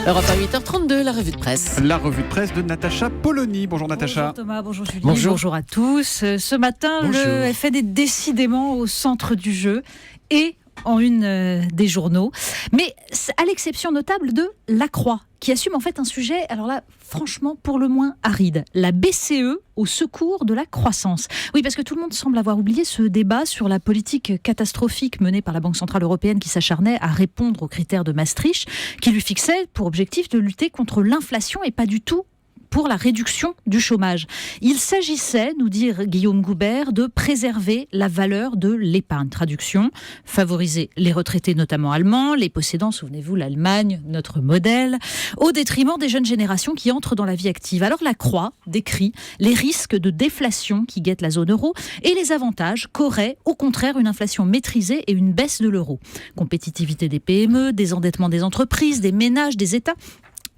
Europe 1, 8h32, la revue de presse. La revue de presse de Natacha Polony. Bonjour Natacha. Bonjour Thomas, bonjour Julie, Bonjour. à tous. Ce matin, Bonjour. le FN est décidément au centre du jeu et en une des journaux. Mais à l'exception notable de La Croix, qui assume en fait un sujet, alors là, franchement, pour le moins aride. La BCE au secours de la croissance. Oui, parce que tout le monde semble avoir oublié ce débat sur la politique catastrophique menée par la Banque Centrale Européenne qui s'acharnait à répondre aux critères de Maastricht, qui lui fixait pour objectif de lutter contre l'inflation et pas du tout pour la réduction du chômage. Il s'agissait, nous dit Guillaume Goubert, de préserver la valeur de l'épargne. Traduction, favoriser les retraités, notamment allemands, les possédants, souvenez-vous, l'Allemagne, notre modèle, au détriment des jeunes générations qui entrent dans la vie active. Alors la Croix décrit les risques de déflation qui guettent la zone euro et les avantages qu'aurait au contraire une inflation maîtrisée et une baisse de l'euro. Compétitivité des PME, désendettement des entreprises, des ménages, des États.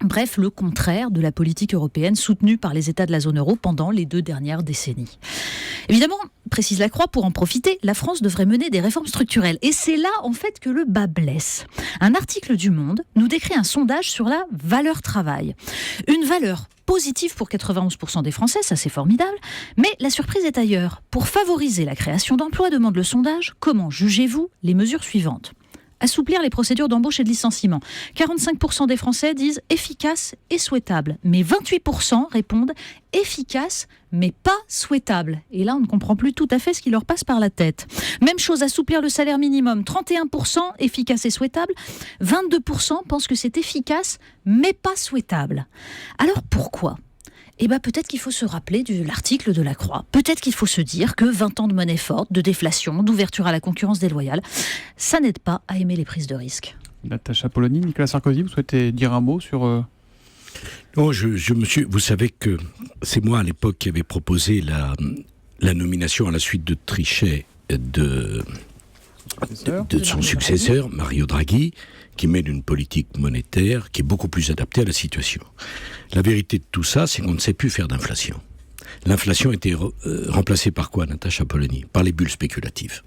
Bref, le contraire de la politique européenne soutenue par les États de la zone euro pendant les 2 dernières décennies. Évidemment, précise la Croix, pour en profiter, la France devrait mener des réformes structurelles. Et c'est là, en fait, que le bas blesse. Un article du Monde nous décrit un sondage sur la valeur travail. Une valeur positive pour 91% des Français, ça c'est formidable. Mais la surprise est ailleurs. Pour favoriser la création d'emplois, demande le sondage, comment jugez-vous les mesures suivantes ? Assouplir les procédures d'embauche et de licenciement. 45% des Français disent efficace et souhaitable, mais 28% répondent efficace mais pas souhaitable. Et là, on ne comprend plus tout à fait ce qui leur passe par la tête. Même chose, assouplir le salaire minimum. 31% efficace et souhaitable, 22% pensent que c'est efficace mais pas souhaitable. Alors pourquoi ? Eh bien, peut-être qu'il faut se rappeler de l'article de La Croix. Peut-être qu'il faut se dire que 20 ans de monnaie forte, de déflation, d'ouverture à la concurrence déloyale, ça n'aide pas à aimer les prises de risque. Natacha Polony, Nicolas Sarkozy, vous souhaitez dire un mot sur... Non, je me suis... Vous savez que c'est moi à l'époque qui avait proposé la nomination à la suite de Trichet de son successeur, Mario Draghi, qui mène une politique monétaire qui est beaucoup plus adaptée à la situation. La vérité de tout ça, c'est qu'on ne sait plus faire d'inflation. L'inflation a été remplacée par quoi, Natacha Polony ? Par les bulles spéculatives.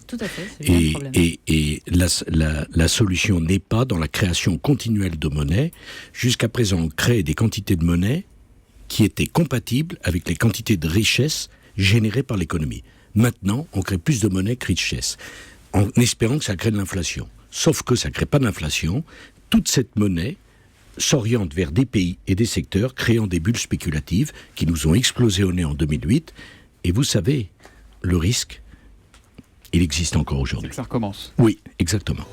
Tout à fait, c'est bien le problème. Et la solution n'est pas dans la création continuelle de monnaie. Jusqu'à présent, on crée des quantités de monnaie qui étaient compatibles avec les quantités de richesse générées par l'économie. Maintenant, on crée plus de monnaie que richesse, en espérant que ça crée de l'inflation. Sauf que ça ne crée pas d'inflation. Toute cette monnaie s'oriente vers des pays et des secteurs créant des bulles spéculatives qui nous ont explosé au nez en 2008. Et vous savez, le risque, il existe encore aujourd'hui. Ça recommence. Oui, exactement.